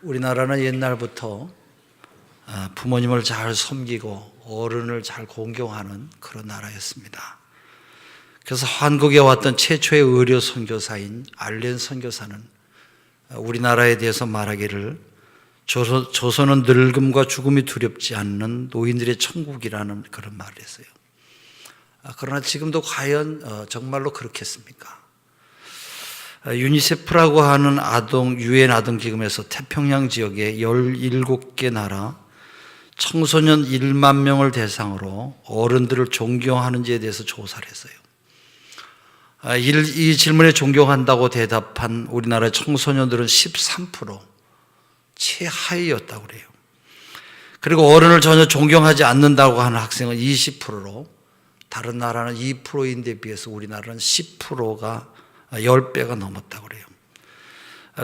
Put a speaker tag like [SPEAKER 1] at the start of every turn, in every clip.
[SPEAKER 1] 우리나라는 옛날부터 부모님을 잘 섬기고 어른을 잘 공경하는 그런 나라였습니다. 그래서 한국에 왔던 최초의 의료 선교사인 알렌 선교사는 우리나라에 대해서 말하기를 조선은 늙음과 죽음이 두렵지 않는 노인들의 천국이라는 그런 말을 했어요. 그러나 지금도 과연 정말로 그렇겠습니까? 유니세프라고 하는 유엔 아동기금에서 태평양 지역의 17개 나라 청소년 1만 명을 대상으로 어른들을 존경하는지에 대해서 조사를 했어요. 이 질문에 존경한다고 대답한 우리나라 청소년들은 13%, 최하위였다고 그래요. 그리고 어른을 전혀 존경하지 않는다고 하는 학생은 20%로 다른 나라는 2%인데 비해서 우리나라는 10%가 10배가 넘었다고 그래요.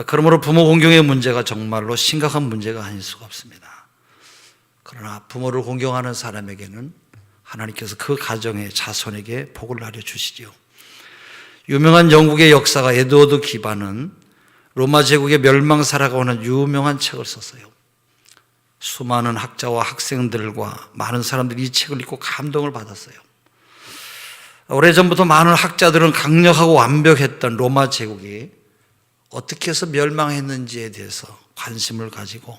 [SPEAKER 1] 그러므로 부모 공경의 문제가 정말로 심각한 문제가 아닐 수가 없습니다. 그러나 부모를 공경하는 사람에게는 하나님께서 그 가정의 자손에게 복을 나눠주시죠. 유명한 영국의 역사가 에드워드 기반은 로마 제국의 멸망사라고 하는 유명한 책을 썼어요. 수많은 학자와 학생들과 많은 사람들이 이 책을 읽고 감동을 받았어요. 오래전부터 많은 학자들은 강력하고 완벽했던 로마 제국이 어떻게 해서 멸망했는지에 대해서 관심을 가지고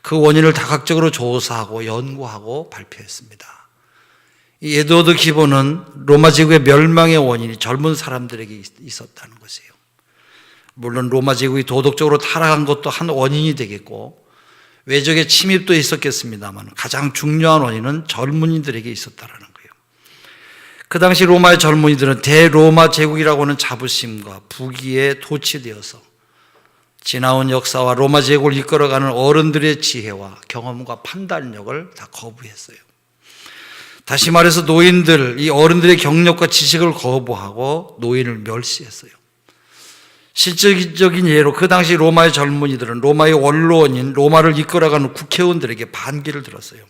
[SPEAKER 1] 그 원인을 다각적으로 조사하고 연구하고 발표했습니다. 이 에드워드 기본은 로마 제국의 멸망의 원인이 젊은 사람들에게 있었다는 것이에요. 물론 로마 제국이 도덕적으로 타락한 것도 한 원인이 되겠고 외적의 침입도 있었겠습니다만 가장 중요한 원인은 젊은이들에게 있었다는 거예요. 그 당시 로마의 젊은이들은 대로마 제국이라고 하는 자부심과 부귀에 도취되어서 지나온 역사와 로마 제국을 이끌어가는 어른들의 지혜와 경험과 판단력을 다 거부했어요. 다시 말해서 노인들, 이 어른들의 경력과 지식을 거부하고 노인을 멸시했어요. 실질적인 예로 그 당시 로마의 젊은이들은 로마의 원로원인 로마를 이끌어가는 국회의원들에게 반기를 들었어요.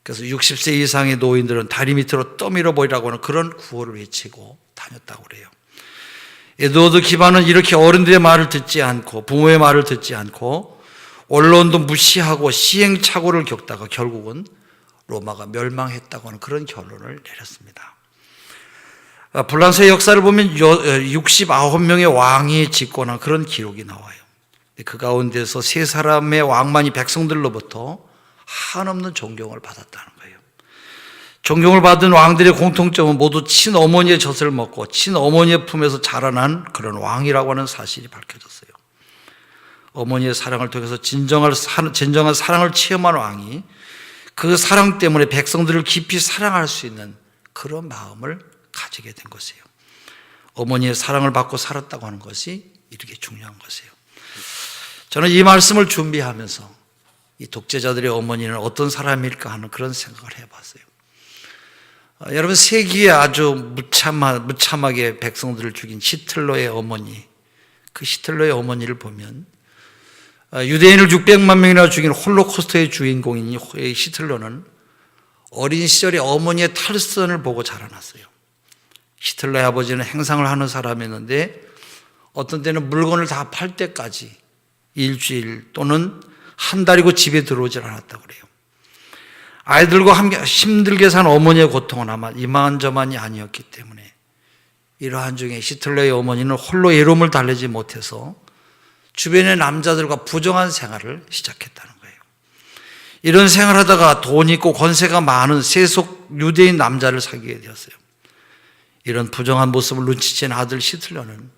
[SPEAKER 1] 그래서 60세 이상의 노인들은 다리 밑으로 떠밀어 버리라고 하는 그런 구호를 외치고 다녔다고 그래요. 에드워드 기반은 이렇게 어른들의 말을 듣지 않고 부모의 말을 듣지 않고 언론도 무시하고 시행착오를 겪다가 결국은 로마가 멸망했다고 하는 그런 결론을 내렸습니다. 불란서의 역사를 보면 69명의 왕이 집권한 그런 기록이 나와요. 그 가운데서 세 사람의 왕만이 백성들로부터 한없는 존경을 받았다는 거예요. 존경을 받은 왕들의 공통점은 모두 친어머니의 젖을 먹고 친어머니의 품에서 자라난 그런 왕이라고 하는 사실이 밝혀졌어요. 어머니의 사랑을 통해서 진정한 사랑을 체험한 왕이 그 사랑 때문에 백성들을 깊이 사랑할 수 있는 그런 마음을 가지게 된 것이에요. 어머니의 사랑을 받고 살았다고 하는 것이 이렇게 중요한 것이에요. 저는 이 말씀을 준비하면서 이 독재자들의 어머니는 어떤 사람일까 하는 그런 생각을 해봤어요. 여러분, 세기에 아주 무참하게 백성들을 죽인 히틀러의 어머니, 그 히틀러의 어머니를 보면 유대인을 600만 명이나 죽인 홀로코스트의 주인공인 히틀러는 어린 시절에 어머니의 탈선을 보고 자라났어요. 히틀러의 아버지는 행상을 하는 사람이었는데 어떤 때는 물건을 다 팔 때까지 일주일 또는 한 달이고 집에 들어오질 않았다고 그래요. 아이들과 함께 힘들게 산 어머니의 고통은 아마 이만저만이 아니었기 때문에 이러한 중에 히틀러의 어머니는 홀로 외로움을 달래지 못해서 주변의 남자들과 부정한 생활을 시작했다는 거예요. 이런 생활하다가 돈 있고 권세가 많은 세속 유대인 남자를 사귀게 되었어요. 이런 부정한 모습을 눈치챈 아들 히틀러는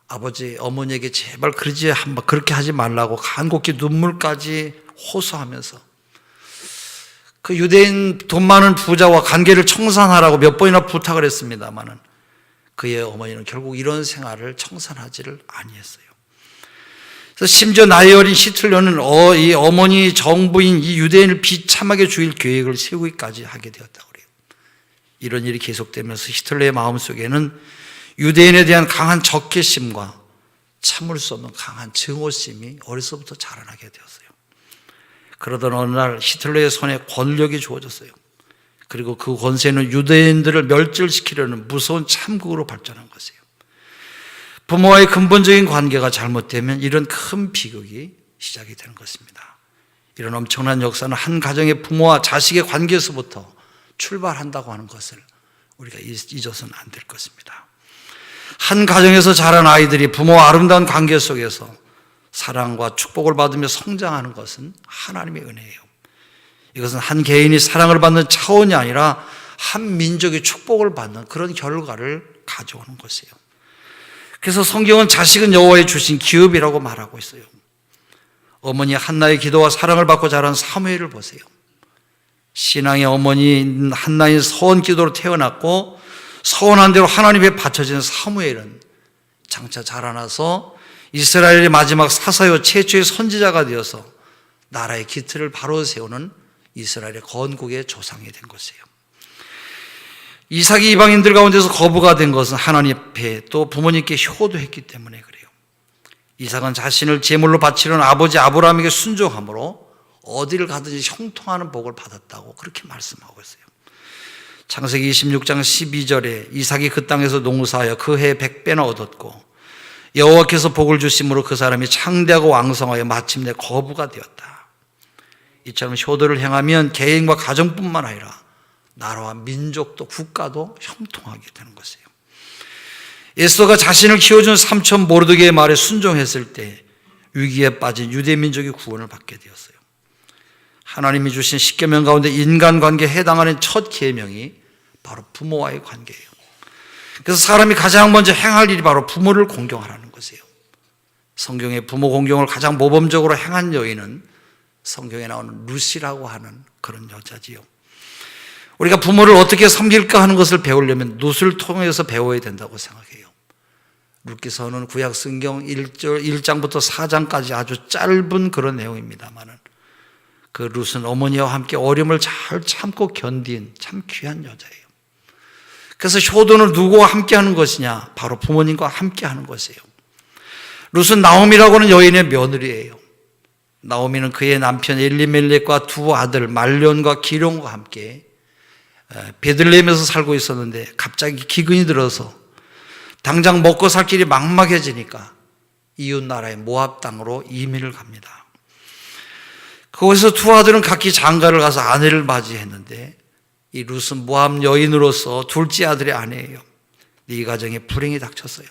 [SPEAKER 1] 아버지, 어머니에게 제발 그렇게 하지 말라고 간곡히 눈물까지 호소하면서 그 유대인 돈 많은 부자와 관계를 청산하라고 몇 번이나 부탁을 했습니다마는 그의 어머니는 결국 이런 생활을 청산하지를 아니했어요. 그래서 심지어 나이 어린 히틀러는 이 어머니 정부인 이 유대인을 비참하게 죽일 계획을 세우기까지 하게 되었다고 그래요. 이런 일이 계속되면서 히틀러의 마음속에는 유대인에 대한 강한 적개심과 참을 수 없는 강한 증오심이 어려서부터 자라나게 되었어요. 그러던 어느 날 히틀러의 손에 권력이 주어졌어요. 그리고 그 권세는 유대인들을 멸절시키려는 무서운 참극으로 발전한 것이에요. 부모와의 근본적인 관계가 잘못되면 이런 큰 비극이 시작이 되는 것입니다. 이런 엄청난 역사는 한 가정의 부모와 자식의 관계에서부터 출발한다고 하는 것을 우리가 잊어서는 안 될 것입니다. 한 가정에서 자란 아이들이 부모와 아름다운 관계 속에서 사랑과 축복을 받으며 성장하는 것은 하나님의 은혜예요. 이것은 한 개인이 사랑을 받는 차원이 아니라 한 민족의 축복을 받는 그런 결과를 가져오는 것이에요. 그래서 성경은 자식은 여호와의 주신 기업이라고 말하고 있어요. 어머니 한나의 기도와 사랑을 받고 자란 사무엘을 보세요. 신앙의 어머니 한나의 서원 기도로 태어났고 서원한 대로 하나님께 바쳐진 사무엘은 장차 자라나서 이스라엘의 마지막 사사요 최초의 선지자가 되어서 나라의 기틀을 바로 세우는 이스라엘의 건국의 조상이 된 것이에요. 이삭이 이방인들 가운데서 거부가 된 것은 하나님 앞에 또 부모님께 효도했기 때문에 그래요. 이삭은 자신을 제물로 바치는 아버지 아브라함에게 순종함으로 어디를 가든지 형통하는 복을 받았다고 그렇게 말씀하고 있어요. 창세기 26장 12절에 이삭이 그 땅에서 농사하여 그 해 100배나 얻었고 여호와께서 복을 주심으로 그 사람이 창대하고 왕성하여 마침내 거부가 되었다. 이처럼 효도를 행하면 개인과 가정뿐만 아니라 나라와 민족도 국가도 형통하게 되는 것이에요. 에스더가 자신을 키워준 삼촌 모르드게의 말에 순종했을 때 위기에 빠진 유대 민족이 구원을 받게 되었어요. 하나님이 주신 10계명 가운데 인간관계에 해당하는 첫 계명이 바로 부모와의 관계예요. 그래서 사람이 가장 먼저 행할 일이 바로 부모를 공경하라는 것이에요. 성경의 부모 공경을 가장 모범적으로 행한 여인은 성경에 나오는 루시라고 하는 그런 여자지요. 우리가 부모를 어떻게 섬길까 하는 것을 배우려면 룻을 통해서 배워야 된다고 생각해요. 룻기서는 구약 성경 1장부터 4장까지 아주 짧은 그런 내용입니다만은 그 룻은 어머니와 함께 어려움을 잘 참고 견딘 참 귀한 여자예요. 그래서 효도는 누구와 함께 하는 것이냐? 바로 부모님과 함께 하는 것이에요. 룻은 나오미라고 하는 여인의 며느리예요. 나오미는 그의 남편 엘리멜렉과 두 아들 말론과 기룡과 함께 베들레헴에서 살고 있었는데 갑자기 기근이 들어서 당장 먹고 살 길이 막막해지니까 이웃 나라의 모압 땅으로 이민을 갑니다. 거기서 두 아들은 각기 장가를 가서 아내를 맞이했는데 이 룻은 모압 여인으로서 둘째 아들의 아내예요. 이 가정에 불행이 닥쳤어요.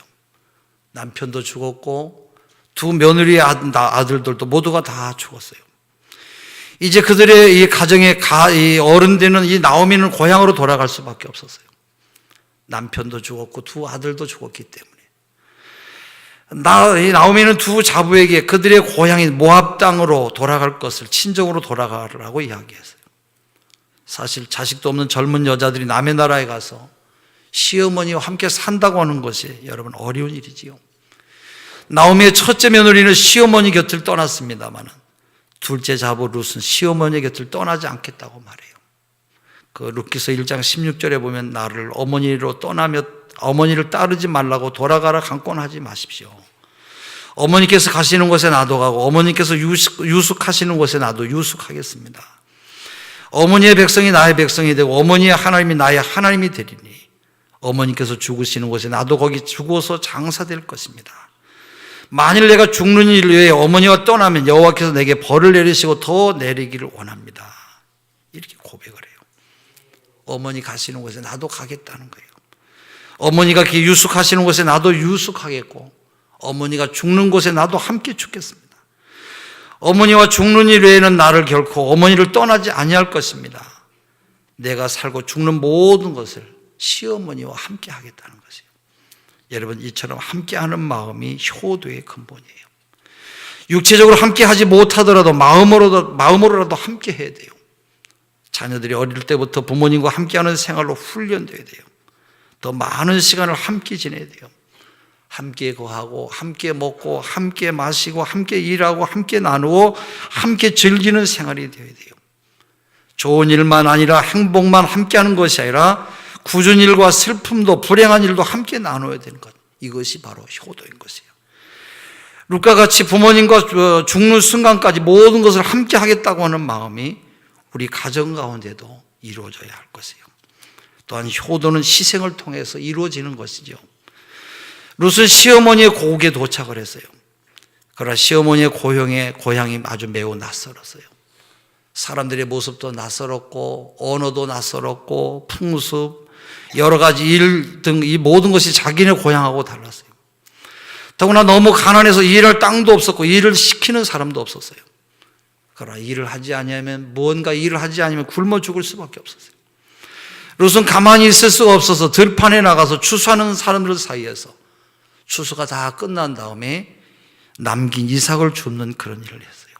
[SPEAKER 1] 남편도 죽었고 두 며느리의 아들들도 모두가 다 죽었어요. 이제 그들의 이 가정의 어른 되는 이 나오미는 고향으로 돌아갈 수밖에 없었어요. 남편도 죽었고 두 아들도 죽었기 때문에 이 나오미는 두 자부에게 그들의 고향인 모압 땅으로 돌아갈 것을 친정으로 돌아가라고 이야기했어요. 사실 자식도 없는 젊은 여자들이 남의 나라에 가서 시어머니와 함께 산다고 하는 것이 여러분 어려운 일이지요. 나오미의 첫째 며느리는 시어머니 곁을 떠났습니다만 둘째 자부 룻은 시어머니 곁을 떠나지 않겠다고 말해요. 그 룻기서 1장 16절에 보면 나를 어머니로 떠나며 어머니를 따르지 말라고 돌아가라 강권하지 마십시오. 어머니께서 가시는 곳에 나도 가고 어머니께서 유숙하시는 곳에 나도 유숙하겠습니다. 어머니의 백성이 나의 백성이 되고 어머니의 하나님이 나의 하나님이 되리니 어머니께서 죽으시는 곳에 나도 거기 죽어서 장사될 것입니다. 만일 내가 죽는 일 외에 어머니와 떠나면 여호와께서 내게 벌을 내리시고 더 내리기를 원합니다. 이렇게 고백을 해요. 어머니 가시는 곳에 나도 가겠다는 거예요. 어머니가 유숙하시는 곳에 나도 유숙하겠고 어머니가 죽는 곳에 나도 함께 죽겠습니다. 어머니와 죽는 일 외에는 나를 결코 어머니를 떠나지 아니할 것입니다. 내가 살고 죽는 모든 것을 시어머니와 함께 하겠다는 것이에요. 여러분 이처럼 함께하는 마음이 효도의 근본이에요. 육체적으로 함께하지 못하더라도 마음으로라도 함께해야 돼요. 자녀들이 어릴 때부터 부모님과 함께하는 생활로 훈련돼야 돼요. 더 많은 시간을 함께 지내야 돼요. 함께 거하고 함께 먹고 함께 마시고 함께 일하고 함께 나누고 함께 즐기는 생활이 되어야 돼요. 좋은 일만 아니라 행복만 함께하는 것이 아니라 굳은 일과 슬픔도 불행한 일도 함께 나눠야 되는 것. 이것이 바로 효도인 것이에요. 룻과 같이 부모님과 죽는 순간까지 모든 것을 함께 하겠다고 하는 마음이 우리 가정 가운데도 이루어져야 할 것이에요. 또한 효도는 희생을 통해서 이루어지는 것이죠. 룻은 시어머니의 고국에 도착을 했어요. 그러나 시어머니의 고향이 아주 매우 낯설었어요. 사람들의 모습도 낯설었고 언어도 낯설었고 풍습, 여러 가지 일 등 이 모든 것이 자기네 고향하고 달랐어요. 더구나 너무 가난해서 일할 땅도 없었고 일을 시키는 사람도 없었어요. 그러나 일을 하지 아니하면 무언가 일을 하지 않으면 굶어 죽을 수밖에 없었어요. 룻은 가만히 있을 수가 없어서 들판에 나가서 추수하는 사람들 사이에서 추수가 다 끝난 다음에 남긴 이삭을 줍는 그런 일을 했어요.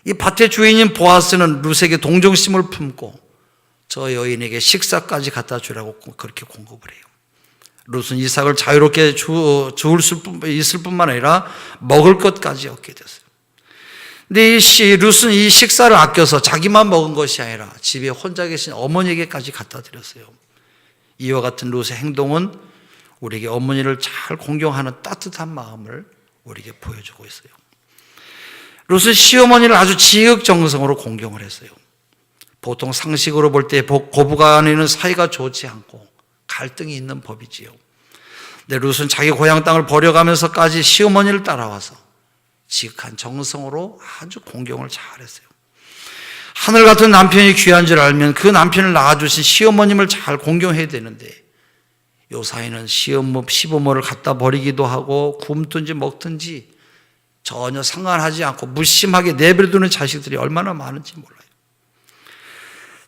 [SPEAKER 1] 이 밭의 주인인 보아스는 룻에게 동정심을 품고 저 여인에게 식사까지 갖다 주라고 그렇게 공급을 해요. 룻은 이삭을 자유롭게 있을 뿐만 아니라 먹을 것까지 얻게 됐어요. 근데 룻은 이 식사를 아껴서 자기만 먹은 것이 아니라 집에 혼자 계신 어머니에게까지 갖다 드렸어요. 이와 같은 룻의 행동은 우리에게 어머니를 잘 공경하는 따뜻한 마음을 우리에게 보여주고 있어요. 룻은 시어머니를 아주 지극정성으로 공경을 했어요. 보통 상식으로 볼 때 고부간에는 사이가 좋지 않고 갈등이 있는 법이지요. 근데 룻은 자기 고향 땅을 버려가면서까지 시어머니를 따라와서 지극한 정성으로 아주 공경을 잘했어요. 하늘 같은 남편이 귀한 줄 알면 그 남편을 낳아주신 시어머님을 잘 공경해야 되는데 요 사이는 시부모를 갖다 버리기도 하고 굶든지 먹든지 전혀 상관하지 않고 무심하게 내버려두는 자식들이 얼마나 많은지 몰라요.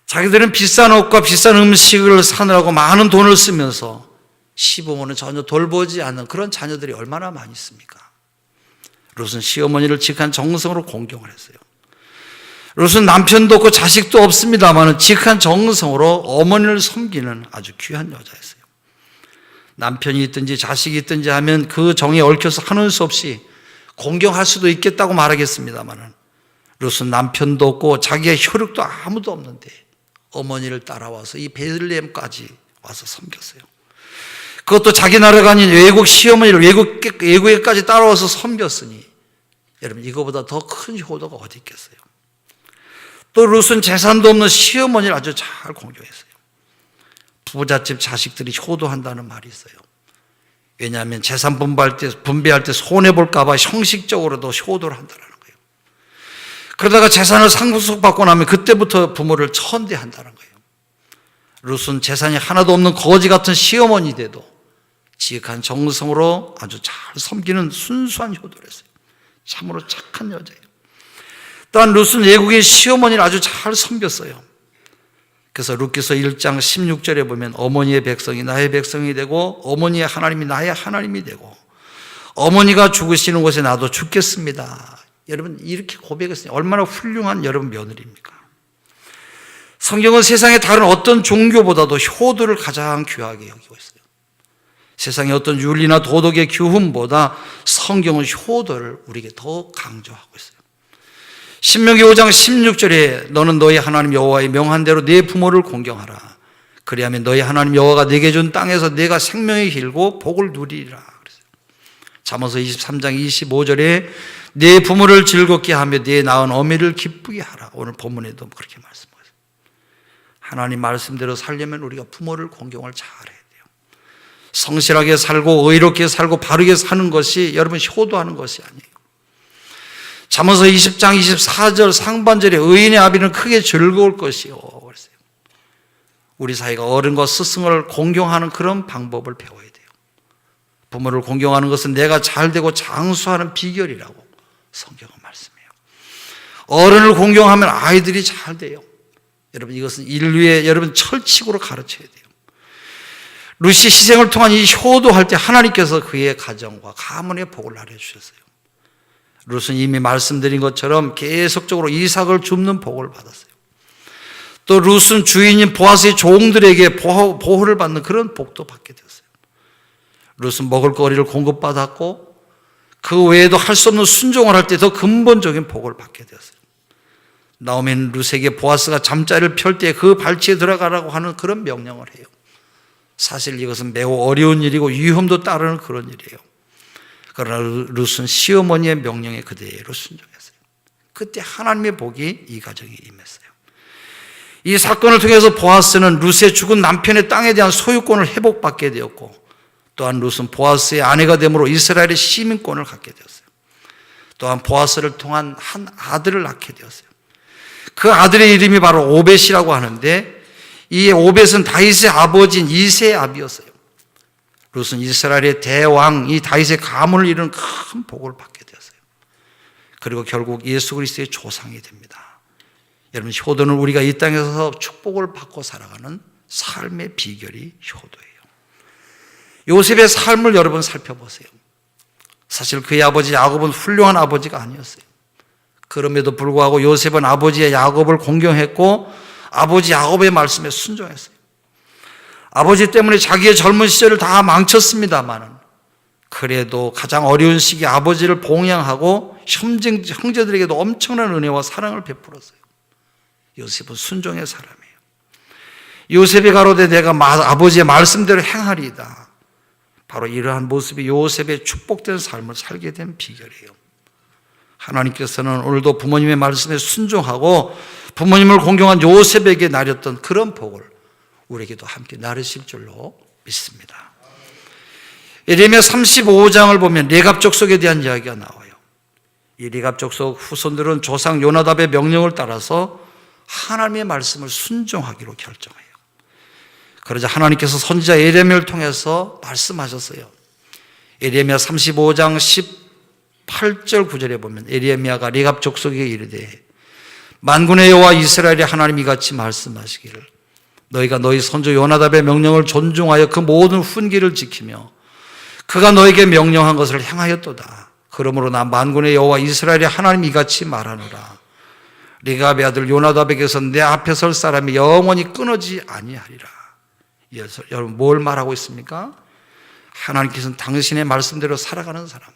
[SPEAKER 1] 자기들은 비싼 옷과 비싼 음식을 사느라고 많은 돈을 쓰면서 시부모는 전혀 돌보지 않는 그런 자녀들이 얼마나 많이 있습니까? 룻은 시어머니를 지극한 정성으로 공경을 했어요. 룻은 남편도 없고 자식도 없습니다만 지극한 정성으로 어머니를 섬기는 아주 귀한 여자였어요. 남편이 있든지 자식이 있든지 하면 그 정에 얽혀서 하는 수 없이 공경할 수도 있겠다고 말하겠습니다만 룻은 남편도 없고 자기의 혈육도 아무도 없는데 어머니를 따라와서 이 베들레헴까지 와서 섬겼어요. 그것도 자기 나라가 아닌 외국 시어머니를 외국에까지 따라와서 섬겼으니 여러분 이거보다 더 큰 효도가 어디 있겠어요. 또 룻은 재산도 없는 시어머니를 아주 잘 공경했어요. 부잣집 자식들이 효도한다는 말이 있어요. 왜냐하면 재산 분배할 때 손해볼까 봐 형식적으로도 효도를 한다는 거예요. 그러다가 재산을 상속받고 나면 그때부터 부모를 천대한다는 거예요. 룻은 재산이 하나도 없는 거지 같은 시어머니 돼도 지극한 정성으로 아주 잘 섬기는 순수한 효도를 했어요. 참으로 착한 여자예요. 또한 룻은 외국인 시어머니를 아주 잘 섬겼어요. 그래서 룻기서 1장 16절에 보면 어머니의 백성이 나의 백성이 되고 어머니의 하나님이 나의 하나님이 되고 어머니가 죽으시는 곳에 나도 죽겠습니다. 여러분 이렇게 고백했으니 얼마나 훌륭한 여러분 며느리입니까? 성경은 세상의 다른 어떤 종교보다도 효도를 가장 귀하게 여기고 있어요. 세상의 어떤 윤리나 도덕의 교훈보다 성경은 효도를 우리에게 더 강조하고 있어요. 신명기 5장 16절에 너는 너희 하나님 여호와의 명한 대로 네 부모를 공경하라. 그리하면 너희 하나님 여호와가 네게 준 땅에서 네가 생명이 길고 복을 누리리라. 그랬어요. 잠언서 23장 25절에 네 부모를 즐겁게 하며 네 낳은 어미를 기쁘게 하라. 오늘 본문에도 그렇게 말씀하세요. 하나님 말씀대로 살려면 우리가 부모를 공경을 잘해야 돼요. 성실하게 살고 의롭게 살고 바르게 사는 것이 여러분 효도하는 것이 아니에요. 잠언서 20장 24절 상반절에 의인의 아비는 크게 즐거울 것이요. 그랬어요. 우리 사이가 어른과 스승을 공경하는 그런 방법을 배워야 돼요. 부모를 공경하는 것은 내가 잘되고 장수하는 비결이라고 성경은 말씀해요. 어른을 공경하면 아이들이 잘 돼요. 여러분 이것은 인류의 여러분 철칙으로 가르쳐야 돼요. 룻이 희생을 통한 이 효도할 때 하나님께서 그의 가정과 가문의 복을 나눠주셨어요. 룻은 이미 말씀드린 것처럼 계속적으로 이삭을 줍는 복을 받았어요. 또 룻은 주인인 보아스의 종들에게 보호를 받는 그런 복도 받게 되었어요. 룻은 먹을거리를 공급받았고 그 외에도 할 수 없는 순종을 할 때 더 근본적인 복을 받게 되었어요. 나오미는 룻에게 보아스가 잠자리를 펼 때 그 발치에 들어가라고 하는 그런 명령을 해요. 사실 이것은 매우 어려운 일이고 위험도 따르는 그런 일이에요. 그러나 룻은 시어머니의 명령에 그대로 순종했어요. 그때 하나님의 복이 이 가정에 임했어요. 이 사건을 통해서 보아스는 룻의 죽은 남편의 땅에 대한 소유권을 회복받게 되었고 또한 룻은 보아스의 아내가 됨으로 이스라엘의 시민권을 갖게 되었어요. 또한 보아스를 통한 한 아들을 낳게 되었어요. 그 아들의 이름이 바로 오벳이라고 하는데, 이 오벳은 다윗의 아버지인 이새의 아비였어요. 룻은 이스라엘의 대왕, 이 다윗의 가문을 이루는 큰 복을 받게 되었어요. 그리고 결국 예수 그리스도의 조상이 됩니다. 여러분, 효도는 우리가 이 땅에서 축복을 받고 살아가는 삶의 비결이 효도예요. 요셉의 삶을 여러분 살펴보세요. 사실 그의 아버지 야곱은 훌륭한 아버지가 아니었어요. 그럼에도 불구하고 요셉은 아버지의 야곱을 공경했고 아버지 야곱의 말씀에 순종했어요. 아버지 때문에 자기의 젊은 시절을 다 망쳤습니다마는 그래도 가장 어려운 시기에 아버지를 봉양하고 형제들에게도 엄청난 은혜와 사랑을 베풀었어요. 요셉은 순종의 사람이에요. 요셉이 가로되 내가 아버지의 말씀대로 행하리이다. 바로 이러한 모습이 요셉의 축복된 삶을 살게 된 비결이에요. 하나님께서는 오늘도 부모님의 말씀에 순종하고 부모님을 공경한 요셉에게 나렸던 그런 복을 우리에게도 함께 나르실 줄로 믿습니다. 예레미야 35장을 보면 레갑 족속에 대한 이야기가 나와요. 이 레갑 족속 후손들은 조상 요나답의 명령을 따라서 하나님의 말씀을 순종하기로 결정해요. 그러자 하나님께서 선지자 예레미야를 통해서 말씀하셨어요. 예레미야 35장 18절 9절에 보면 예레미야가 레갑 족속에게 이르되 만군의 여호와 이스라엘의 하나님이 같이 말씀하시기를 너희가 너희 선조 요나답의 명령을 존중하여 그 모든 훈기를 지키며 그가 너에게 명령한 것을 행하였도다. 그러므로 나 만군의 여호와 이스라엘의 하나님이 이같이 말하노라. 레갑의 아들 요나답에게서 내 앞에 설 사람이 영원히 끊어지지 아니하리라. 여러분 뭘 말하고 있습니까? 하나님께서는 당신의 말씀대로 살아가는 사람,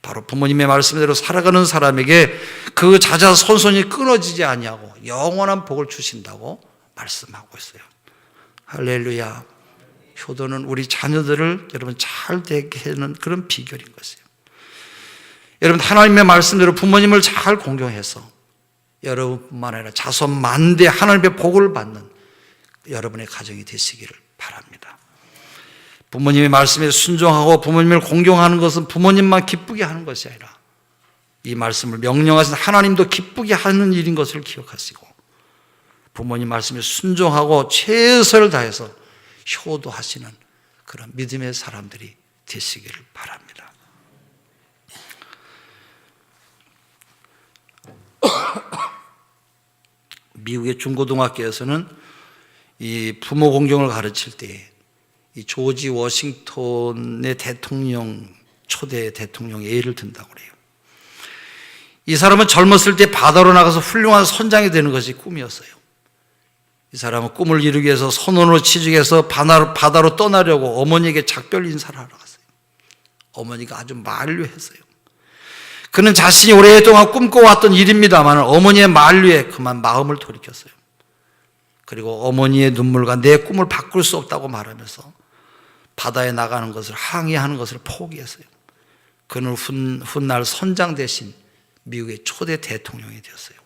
[SPEAKER 1] 바로 부모님의 말씀대로 살아가는 사람에게 그 자자손손이 끊어지지 아니하고 영원한 복을 주신다고 말씀하고 있어요. 할렐루야. 효도는 우리 자녀들을 여러분 잘 되게 하는 그런 비결인 것이에요. 여러분 하나님의 말씀대로 부모님을 잘 공경해서 여러분뿐만 아니라 자손 만대 하나님의 복을 받는 여러분의 가정이 되시기를 바랍니다. 부모님의 말씀에 순종하고 부모님을 공경하는 것은 부모님만 기쁘게 하는 것이 아니라 이 말씀을 명령하신 하나님도 기쁘게 하는 일인 것을 기억하시고 부모님 말씀에 순종하고 최선을 다해서 효도하시는 그런 믿음의 사람들이 되시기를 바랍니다. 미국의 중고등학교에서는 이 부모 공경을 가르칠 때 이 조지 워싱턴의 대통령, 초대 대통령 예를 든다고 그래요. 이 사람은 젊었을 때 바다로 나가서 훌륭한 선장이 되는 것이 꿈이었어요. 이 사람은 꿈을 이루기 위해서 선원으로 취직해서 바다로 떠나려고 어머니에게 작별 인사를 하러 갔어요. 어머니가 아주 만류했어요. 그는 자신이 오랫동안 꿈꿔왔던 일입니다만 어머니의 만류에 그만 마음을 돌이켰어요. 그리고 어머니의 눈물과 내 꿈을 바꿀 수 없다고 말하면서 바다에 나가는 것을 항의하는 것을 포기했어요. 그는 훗날 선장 대신 미국의 초대 대통령이 되었어요.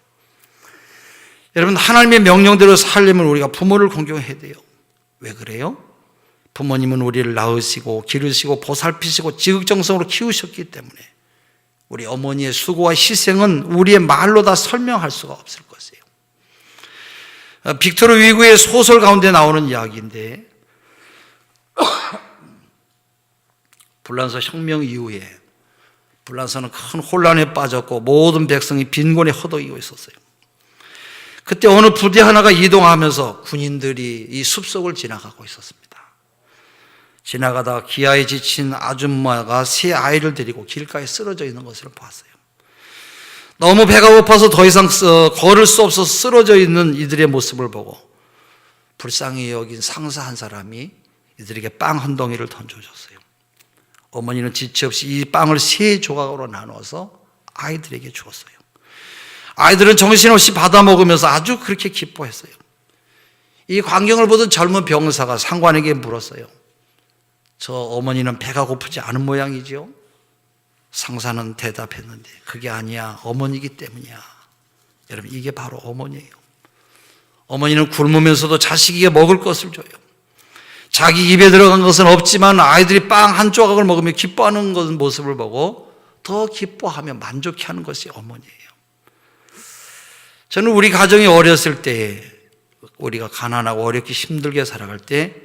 [SPEAKER 1] 여러분 하나님의 명령대로 살려면 우리가 부모를 공경해야 돼요. 왜 그래요? 부모님은 우리를 낳으시고 기르시고 보살피시고 지극정성으로 키우셨기 때문에 우리 어머니의 수고와 희생은 우리의 말로 다 설명할 수가 없을 것이에요. 빅토르 위고의 소설 가운데 나오는 이야기인데 불란서 혁명 이후에 불란서는 큰 혼란에 빠졌고 모든 백성이 빈곤에 허덕이고 있었어요. 그때 어느 부대 하나가 이동하면서 군인들이 이 숲속을 지나가고 있었습니다. 지나가다가 기아에 지친 아줌마가 세 아이를 데리고 길가에 쓰러져 있는 것을 봤어요. 너무 배가 고파서 더 이상 걸을 수 없어서 쓰러져 있는 이들의 모습을 보고 불쌍히 여긴 상사 한 사람이 이들에게 빵 한 덩이를 던져줬어요. 어머니는 지체 없이 이 빵을 세 조각으로 나눠서 아이들에게 주었어요. 아이들은 정신없이 받아 먹으면서 아주 그렇게 기뻐했어요. 이 광경을 보던 젊은 병사가 상관에게 물었어요. 저 어머니는 배가 고프지 않은 모양이죠? 상사는 대답했는데 그게 아니야, 어머니이기 때문이야. 여러분 이게 바로 어머니예요. 어머니는 굶으면서도 자식에게 먹을 것을 줘요. 자기 입에 들어간 것은 없지만 아이들이 빵 한 조각을 먹으며 기뻐하는 모습을 보고 더 기뻐하며 만족해하는 것이 어머니예요. 저는 우리 가정이 어렸을 때, 우리가 가난하고 어렵게 힘들게 살아갈 때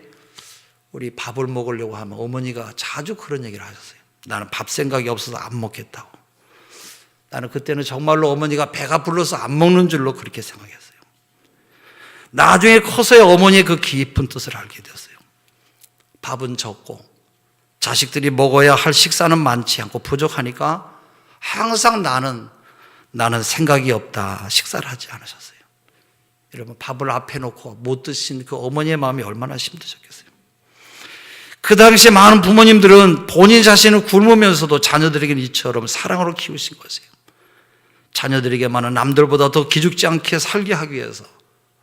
[SPEAKER 1] 우리 밥을 먹으려고 하면 어머니가 자주 그런 얘기를 하셨어요. 나는 밥 생각이 없어서 안 먹겠다고. 나는 그때는 정말로 어머니가 배가 불러서 안 먹는 줄로 그렇게 생각했어요. 나중에 커서야 어머니의 그 깊은 뜻을 알게 되었어요. 밥은 적고 자식들이 먹어야 할 식사는 많지 않고 부족하니까 항상 나는 생각이 없다 식사를 하지 않으셨어요. 여러분, 밥을 앞에 놓고 못 드신 그 어머니의 마음이 얼마나 힘드셨겠어요. 그 당시에 많은 부모님들은 본인 자신을 굶으면서도 자녀들에게는 이처럼 사랑으로 키우신 것이에요. 자녀들에게만은 남들보다 더 기죽지 않게 살게 하기 위해서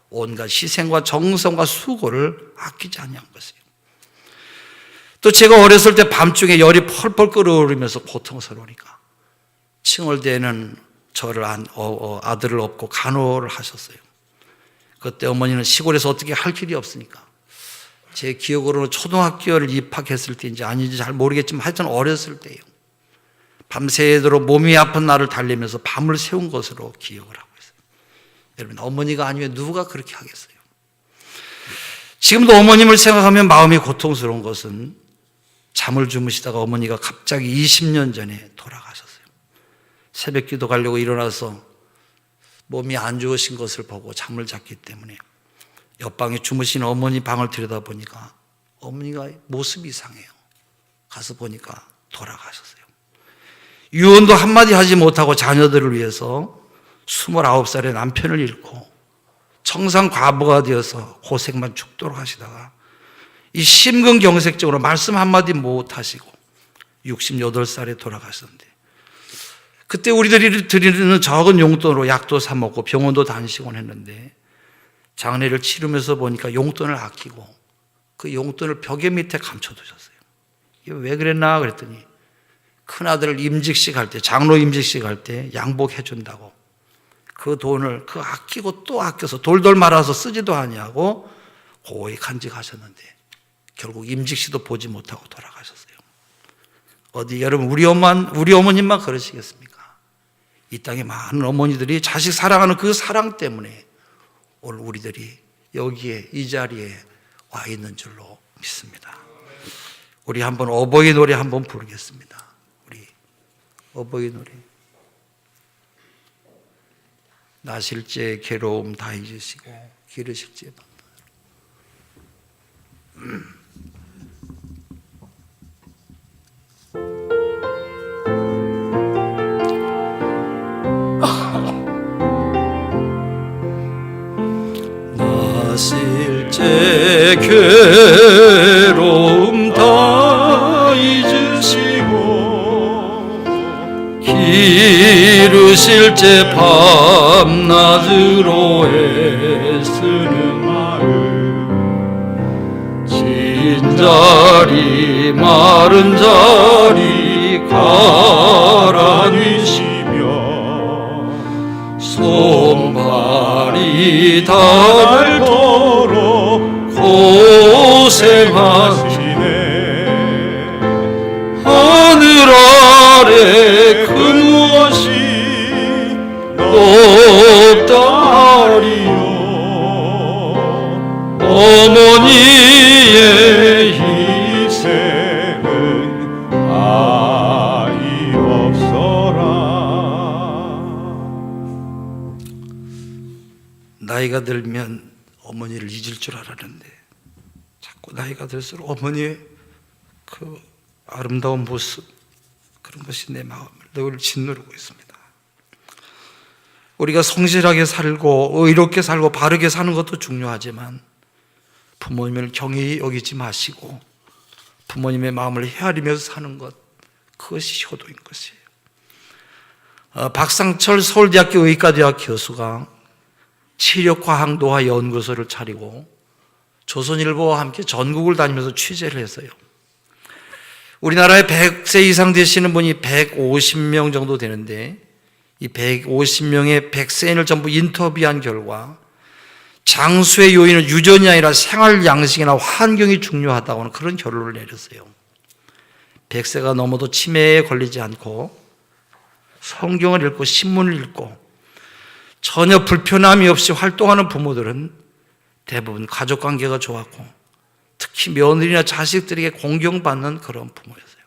[SPEAKER 1] 온갖 희생과 정성과 수고를 아끼지 않은 것이에요. 또 제가 어렸을 때 밤중에 열이 펄펄 끓어오르면서 고통스러우니까 칭얼대는 저를 아들을 업고 간호를 하셨어요. 그때 어머니는 시골에서 어떻게 할 길이 없으니까 제 기억으로는 초등학교를 입학했을 때인지 아닌지 잘 모르겠지만 하여튼 어렸을 때예요. 밤새도록 몸이 아픈 나를 달래면서 밤을 새운 것으로 기억을 하고 있어요. 여러분, 어머니가 아니면 누가 그렇게 하겠어요? 지금도 어머님을 생각하면 마음이 고통스러운 것은 잠을 주무시다가 어머니가 갑자기 20년 전에 돌아가셨어요. 새벽 기도 가려고 일어나서 몸이 안 좋으신 것을 보고 잠을 잤기 때문에 옆방에 주무신 어머니 방을 들여다보니까 어머니가 모습이 이상해요. 가서 보니까 돌아가셨어요. 유언도 한마디 하지 못하고 자녀들을 위해서 29살의 남편을 잃고 청산 과부가 되어서 고생만 죽도록 하시다가 이 심근경색적으로 말씀 한마디 못하시고 68살에 돌아가셨는데, 그때 우리들이 드리는 적은 용돈으로 약도 사 먹고 병원도 다니시곤 했는데 장례를 치르면서 보니까 용돈을 아끼고 그 용돈을 벽에 밑에 감춰두셨어요. 이게 왜 그랬나 그랬더니 큰아들 임직식 할 때, 장로 임직식 할 때 양복해 준다고 그 돈을 아끼고 또 아껴서 돌돌 말아서 쓰지도 아니하고 고이 간직하셨는데 결국 임직식도 보지 못하고 돌아가셨어요. 어디 여러분, 우리 어머님만 그러시겠습니까? 이 땅에 많은 어머니들이 자식 사랑하는 그 사랑 때문에 오늘 우리들이 여기에 이 자리에 와 있는 줄로 믿습니다. 우리 한번 어버이 노래 한번 부르겠습니다. 우리 어버이 노래. 나실제 괴로움 다 잊으시고 기르실제
[SPEAKER 2] 나실제 괴로움 다 잊으시고 기르실제 밤낮으로 애쓰는 마음, 진자리 마른 자리 갈아뉘시며 손발이 닳도록 고생하시네. 하늘 아래 그 무엇이 높다리요. 어머니의 희생은 아이 없어라.
[SPEAKER 1] 나이가 들면 어머니를 잊을 줄 알았는데 자꾸 나이가 들수록 어머니의 그 아름다운 모습, 그런 것이 내 마음을 늘 짓누르고 있습니다. 우리가 성실하게 살고 의롭게 살고 바르게 사는 것도 중요하지만 부모님을 경히 여기지 마시고 부모님의 마음을 헤아리면서 사는 것, 그것이 효도인 것이에요. 박상철 서울대학교 의과대학 교수가 치력과학 노화 연구소를 차리고 조선일보와 함께 전국을 다니면서 취재를 했어요. 우리나라에 100세 이상 되시는 분이 150명 정도 되는데 이 150명의 100세인을 전부 인터뷰한 결과 장수의 요인은 유전이 아니라 생활 양식이나 환경이 중요하다고 하는 그런 결론을 내렸어요. 100세가 넘어도 치매에 걸리지 않고 성경을 읽고 신문을 읽고 전혀 불편함이 없이 활동하는 부모들은 대부분 가족관계가 좋았고 특히 며느리나 자식들에게 공경받는 그런 부모였어요.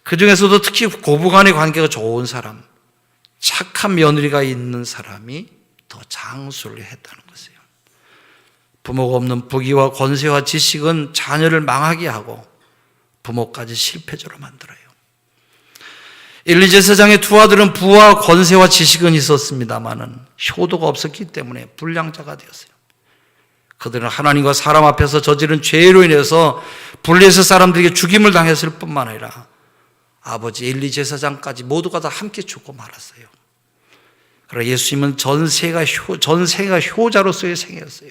[SPEAKER 1] 그 중에서도 특히 고부간의 관계가 좋은 사람, 착한 며느리가 있는 사람이 더 장수를 했다는 것이에요. 부모가 없는 부귀와 권세와 지식은 자녀를 망하게 하고 부모까지 실패자로 만들어요. 엘리 제사장의 두 아들은 부와 권세와 지식은 있었습니다마는 효도가 없었기 때문에 불량자가 되었어요. 그들은 하나님과 사람 앞에서 저지른 죄로 인해서 블레셋 사람들에게 죽임을 당했을 뿐만 아니라 아버지 엘리 제사장까지 모두가 다 함께 죽고 말았어요. 그러나 예수님은 전세가 효자로서의 생애였어요.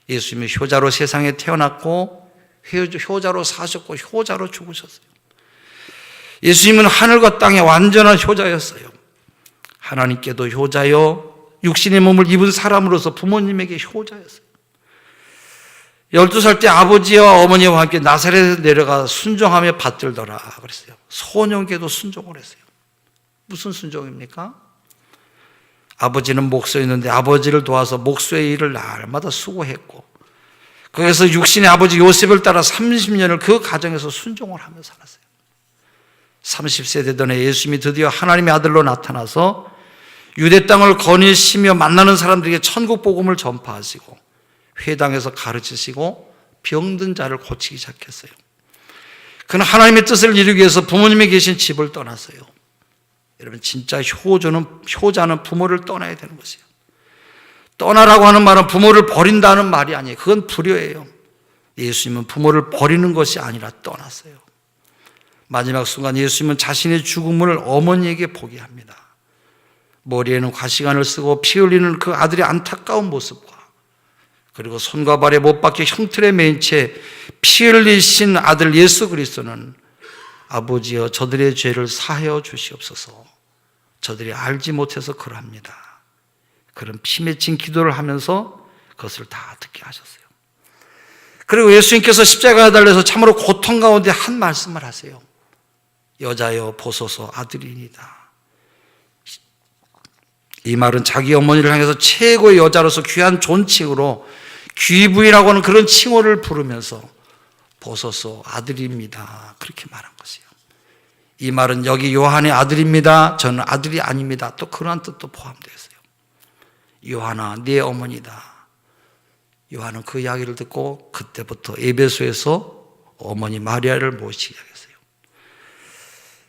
[SPEAKER 1] 예수님이 효자로 세상에 태어났고 효자로 사셨고 효자로 죽으셨어요. 예수님은 하늘과 땅의 완전한 효자였어요. 하나님께도 효자요, 육신의 몸을 입은 사람으로서 부모님에게 효자였어요. 12살 때 아버지와 어머니와 함께 나사렛에 내려가 순종하며 받들더라 그랬어요. 소년에게도 순종을 했어요. 무슨 순종입니까? 아버지는 목소였는데 아버지를 도와서 목소의 일을 날마다 수고했고 거기서 육신의 아버지 요셉을 따라 30년을 그 가정에서 순종을 하며 살았어요. 30세 되던 해 예수님이 드디어 하나님의 아들로 나타나서 유대 땅을 거니시며 만나는 사람들에게 천국 복음을 전파하시고 회당에서 가르치시고 병든 자를 고치기 시작했어요. 그는 하나님의 뜻을 이루기 위해서 부모님이 계신 집을 떠났어요. 여러분, 진짜 효자는 부모를 떠나야 되는 것이에요. 떠나라고 하는 말은 부모를 버린다는 말이 아니에요. 그건 불효예요. 예수님은 부모를 버리는 것이 아니라 떠났어요. 마지막 순간 예수님은 자신의 죽음을 어머니에게 보게 합니다. 머리에는 과시관을 쓰고 피 흘리는 그 아들의 안타까운 모습과 그리고 손과 발에 못 박혀 형틀에 매인 채 피 흘리신 아들 예수 그리스도는 아버지여 저들의 죄를 사하여 주시옵소서. 저들이 알지 못해서 그러합니다. 그런 피 맺힌 기도를 하면서 그것을 다 듣게 하셨어요. 그리고 예수님께서 십자가에 달려서 참으로 고통 가운데 한 말씀을 하세요. 여자여 보소서 아들이니다. 이 말은 자기 어머니를 향해서 최고의 여자로서 귀한 존칭으로 귀부인이라고 하는 그런 칭호를 부르면서 보소서 아들입니다. 그렇게 말한 것이에요. 이 말은 여기 요한의 아들입니다. 저는 아들이 아닙니다. 또 그러한 뜻도 포함되어 있어요. 요한아 네 어머니다. 요한은 그 이야기를 듣고 그때부터 에베소에서 어머니 마리아를 모시기 시작했어요.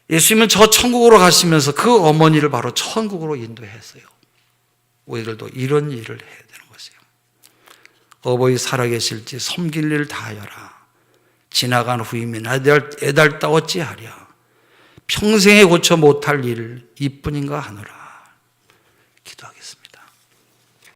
[SPEAKER 1] 예수님은 저 천국으로 가시면서 그 어머니를 바로 천국으로 인도했어요. 우리들도 이런 일을 해야 되는 것이에요. 어버이 살아계실지 섬길 일 다하여라. 지나간 후이면 애달다 어찌하랴. 평생에 고쳐 못할 일 이뿐인가 하노라.